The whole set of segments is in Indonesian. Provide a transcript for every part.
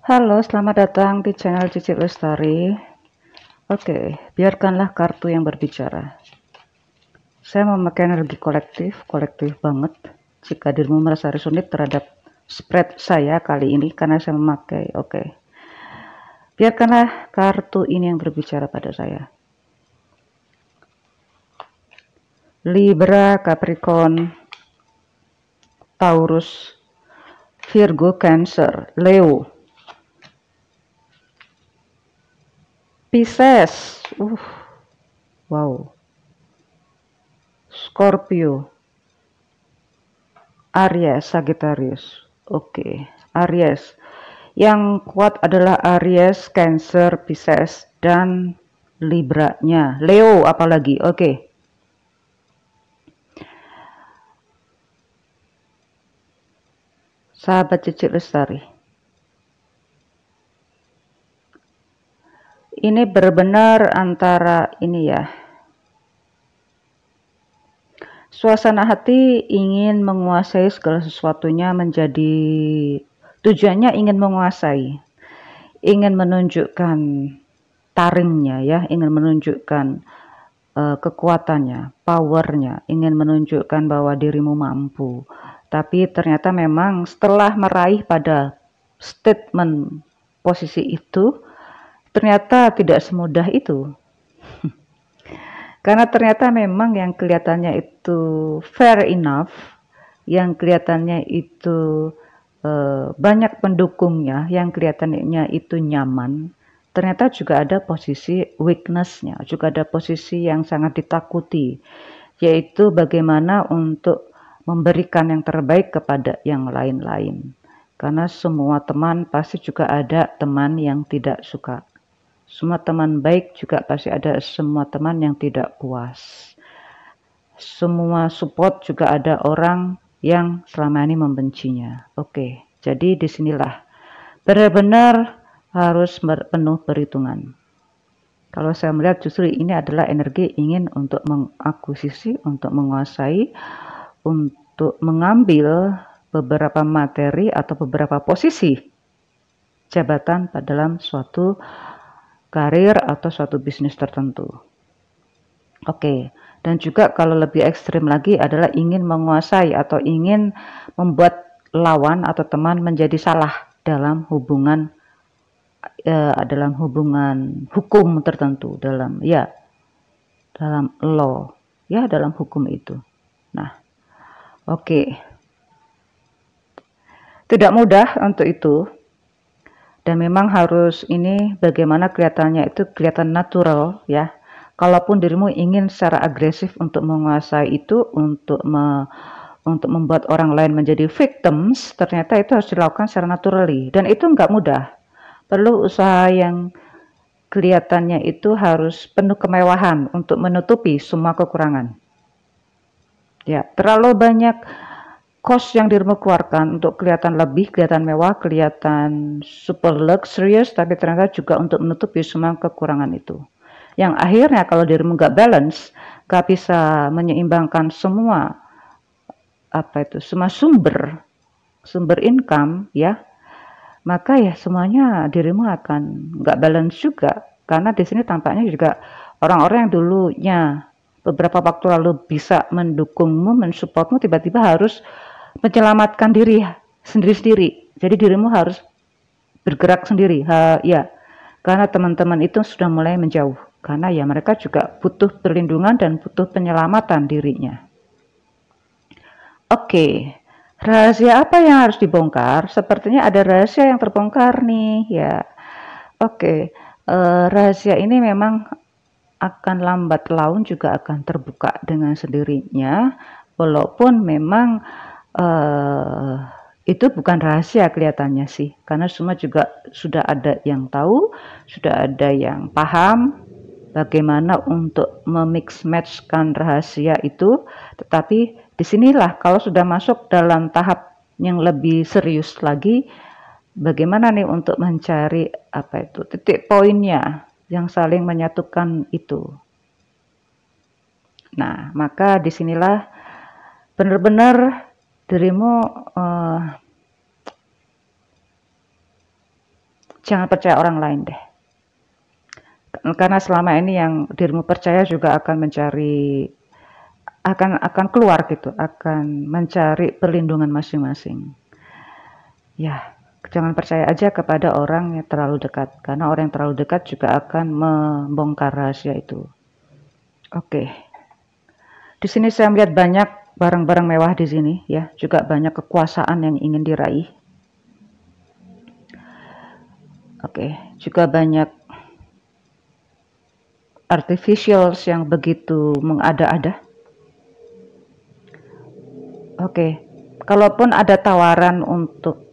Halo, selamat datang di channel Cici Lestari. Oke, biarkanlah kartu yang berbicara. Saya memakai energi kolektif banget. Jika dirimu merasa resonate terhadap spread saya kali ini, karena saya memakai, oke. Biarkanlah kartu ini yang berbicara pada saya. Libra, Capricorn, Taurus, Virgo, Cancer, Leo, Pisces, wow, Scorpio, Aries, Sagittarius. Oke, Aries. Yang kuat adalah Aries, Cancer, Pisces, dan Libra-nya. Leo apalagi. Oke. Sahabat Cici Lestari. Ini benar-benar antara ini ya. Suasana hati ingin menguasai segala sesuatunya, menjadi tujuannya ingin menguasai, ingin menunjukkan taringnya ya, ingin menunjukkan kekuatannya, powernya, ingin menunjukkan bahwa dirimu mampu. Tapi ternyata memang setelah meraih pada statement posisi itu, ternyata tidak semudah itu. Karena ternyata memang yang kelihatannya itu fair enough, yang kelihatannya itu banyak pendukungnya, yang kelihatannya itu nyaman, ternyata juga ada posisi weakness-nya, juga ada posisi yang sangat ditakuti, yaitu bagaimana untuk memberikan yang terbaik kepada yang lain-lain. Karena semua teman pasti juga ada teman yang tidak suka. Semua teman baik juga pasti ada semua teman yang tidak puas. Semua support juga ada orang yang selama ini membencinya. Oke, jadi disinilah benar-benar harus penuh perhitungan. Kalau saya melihat justru ini adalah energi ingin untuk mengakuisisi, untuk menguasai, untuk mengambil beberapa materi atau beberapa posisi jabatan dalam suatu karir atau suatu bisnis tertentu. Oke, dan juga kalau lebih ekstrim lagi adalah ingin menguasai atau ingin membuat lawan atau teman menjadi salah dalam hubungan hukum tertentu, dalam law, ya dalam hukum itu. Nah, oke. Tidak mudah untuk itu. Dan memang harus ini bagaimana kelihatannya itu kelihatan natural ya. Kalaupun dirimu ingin secara agresif untuk menguasai itu, untuk membuat orang lain menjadi victims, ternyata itu harus dilakukan secara naturally. Dan itu nggak mudah. Perlu usaha yang kelihatannya itu harus penuh kemewahan untuk menutupi semua kekurangan. Ya, terlalu banyak cost yang dirimu keluarkan untuk kelihatan lebih, kelihatan mewah, kelihatan super luxurious, tapi ternyata juga untuk menutupi semua kekurangan itu. Yang akhirnya kalau dirimu nggak balance, nggak bisa menyeimbangkan semua semua sumber income ya, maka ya semuanya dirimu akan nggak balance juga. Karena di sini tampaknya juga orang-orang yang dulunya beberapa waktu lalu bisa mendukungmu, mensupportmu, tiba-tiba harus menyelamatkan diri sendiri-sendiri. Jadi dirimu harus bergerak sendiri. Ya, karena teman-teman itu sudah mulai menjauh. Karena ya mereka juga butuh perlindungan dan butuh penyelamatan dirinya. Oke, rahasia apa yang harus dibongkar? Sepertinya ada rahasia yang terbongkar nih, ya. Oke, rahasia ini memang akan lambat laun juga akan terbuka dengan sendirinya, walaupun memang itu bukan rahasia kelihatannya sih, karena semua juga sudah ada yang tahu, sudah ada yang paham bagaimana untuk memix matchkan rahasia itu. Tetapi disinilah kalau sudah masuk dalam tahap yang lebih serius lagi, bagaimana nih untuk mencari titik poinnya yang saling menyatukan itu. Nah, maka disinilah benar-benar dirimu Jangan percaya orang lain deh. Karena selama ini yang dirimu percaya juga akan mencari, akan keluar gitu, akan mencari perlindungan masing-masing. Ya, jangan percaya aja kepada orang yang terlalu dekat, karena orang yang terlalu dekat juga akan membongkar rahasia itu. Oke. Di sini saya melihat banyak barang-barang mewah di sini ya, juga banyak kekuasaan yang ingin diraih. Oke, juga banyak artificials yang begitu mengada-ada. Oke, kalaupun ada tawaran untuk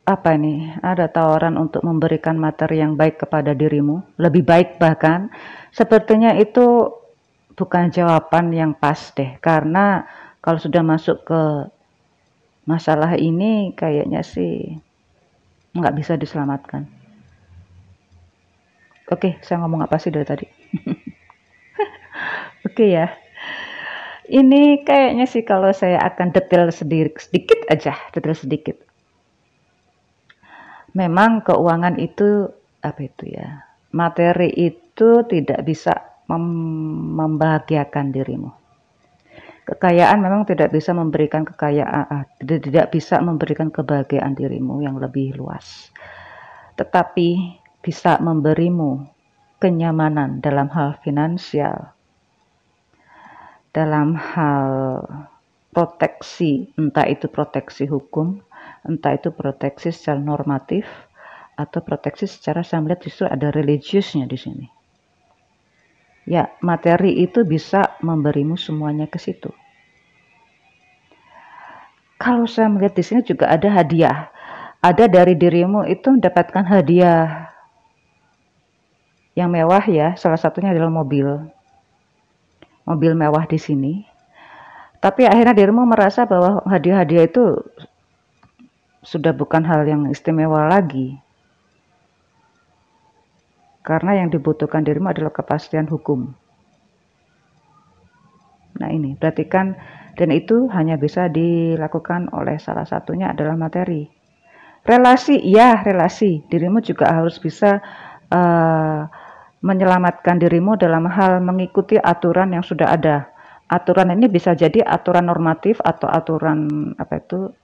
apa ini? Ada tawaran untuk memberikan materi yang baik kepada dirimu, lebih baik bahkan, sepertinya itu bukan jawaban yang pas deh, karena kalau sudah masuk ke masalah ini kayaknya sih nggak bisa diselamatkan. Oke, saya ngomong apa sih dari tadi? Oke ya. Ini kayaknya sih kalau saya akan detail sedikit aja, detail sedikit. Memang keuangan itu apa itu ya? Materi itu tidak bisa membahagiakan dirimu. Kekayaan memang tidak bisa memberikan kekayaan, tidak bisa memberikan kebahagiaan dirimu yang lebih luas. Tetapi bisa memberimu kenyamanan dalam hal finansial, dalam hal proteksi, entah itu proteksi hukum, entah itu proteksi secara normatif, atau proteksi secara saya melihat justru ada religiusnya di sini. Ya, materi itu bisa memberimu semuanya ke situ. Kalau saya melihat di sini juga ada hadiah. Ada dari dirimu itu mendapatkan hadiah yang mewah ya, salah satunya adalah mobil. Mobil mewah di sini. Tapi akhirnya dirimu merasa bahwa hadiah-hadiah itu sudah bukan hal yang istimewa lagi. Karena yang dibutuhkan dirimu adalah kepastian hukum. Nah ini, berarti kan, dan itu hanya bisa dilakukan oleh salah satunya adalah materi. Relasi, ya relasi. Dirimu juga harus bisa menyelamatkan dirimu dalam hal mengikuti aturan yang sudah ada. Aturan ini bisa jadi aturan normatif atau aturan apa itu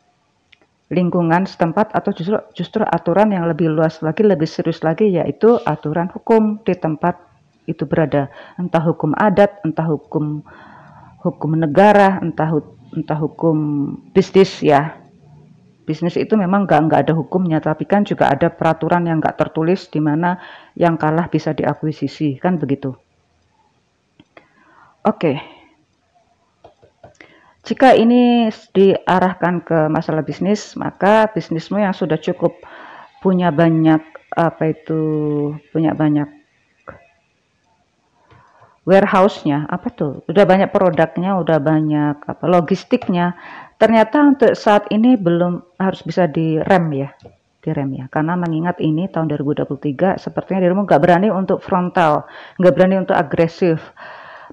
lingkungan setempat, atau justru aturan yang lebih luas lagi, lebih serius lagi, yaitu aturan hukum di tempat itu berada. Entah hukum adat, entah hukum negara, entah hukum bisnis ya. Bisnis itu memang nggak ada hukumnya, tapi kan juga ada peraturan yang nggak tertulis di mana yang kalah bisa diakuisisi, kan begitu. Oke. Jika ini diarahkan ke masalah bisnis, maka bisnismu yang sudah cukup punya banyak warehouse-nya, udah banyak produknya, udah banyak logistiknya. Ternyata untuk saat ini belum, harus bisa direm ya, karena mengingat ini tahun 2023 sepertinya dirimu nggak berani untuk frontal, nggak berani untuk agresif.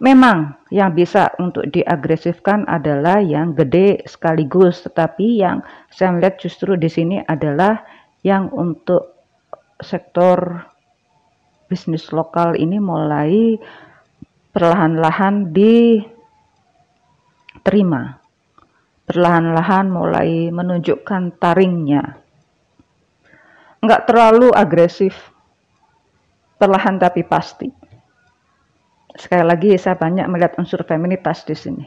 Memang yang bisa untuk diagresifkan adalah yang gede sekaligus, tetapi yang saya melihat justru di sini adalah yang untuk sektor bisnis lokal ini mulai perlahan-lahan diterima, perlahan-lahan mulai menunjukkan taringnya. Enggak terlalu agresif, perlahan tapi pasti. Sekali lagi saya banyak melihat unsur feminitas di sini.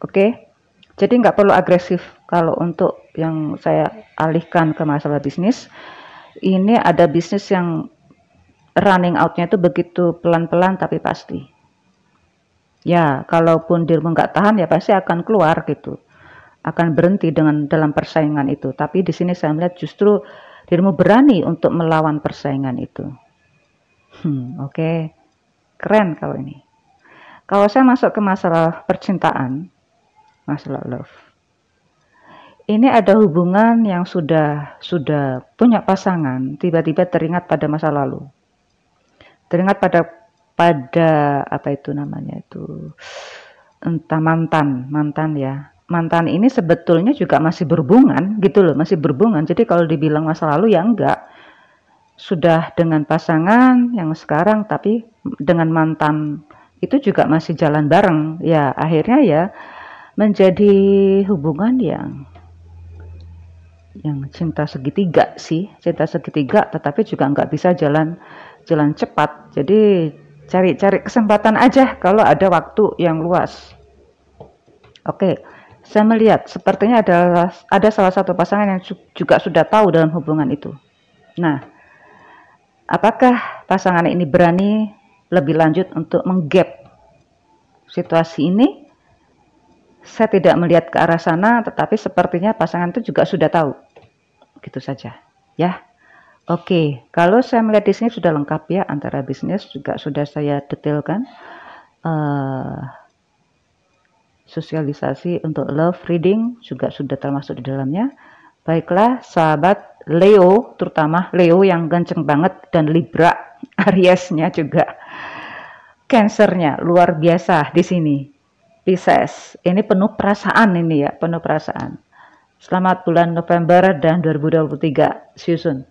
Oke, jadi nggak perlu agresif. Kalau untuk yang saya alihkan ke masalah bisnis, ini ada bisnis yang running out-nya itu begitu pelan-pelan tapi pasti. Ya, kalaupun dirimu nggak tahan ya pasti akan keluar gitu, akan berhenti dalam persaingan itu. Tapi di sini saya melihat justru dirimu berani untuk melawan persaingan itu. Oke. Keren kalau ini. Kalau saya masuk ke masalah percintaan, masalah love, ini ada hubungan yang sudah punya pasangan, tiba-tiba teringat pada masa lalu, teringat pada apa itu namanya itu, entah mantan ya. Mantan ini sebetulnya juga masih berhubungan gitu loh, masih berhubungan. Jadi kalau dibilang masa lalu ya enggak. sudah dengan pasangan yang sekarang, tapi dengan mantan itu juga masih jalan bareng. Ya, akhirnya ya menjadi hubungan yang cinta segitiga sih, cinta segitiga, tetapi juga nggak bisa jalan cepat. Jadi cari-cari kesempatan aja kalau ada waktu yang luas. Oke, saya melihat sepertinya ada salah satu pasangan yang juga sudah tahu dalam hubungan itu. Nah, apakah pasangan ini berani lebih lanjut untuk menggap situasi ini? Saya tidak melihat ke arah sana, tetapi sepertinya pasangan itu juga sudah tahu. Gitu saja, ya. Oke, kalau saya melihat di sini sudah lengkap ya, antara bisnis juga sudah saya detailkan. Sosialisasi untuk love reading juga sudah termasuk di dalamnya. Baiklah, sahabat Leo, terutama Leo yang kenceng banget, dan Libra, Ariesnya juga. Cancernya luar biasa di sini. Pisces, ini penuh perasaan ini ya, penuh perasaan. Selamat bulan November dan 2023, see you soon.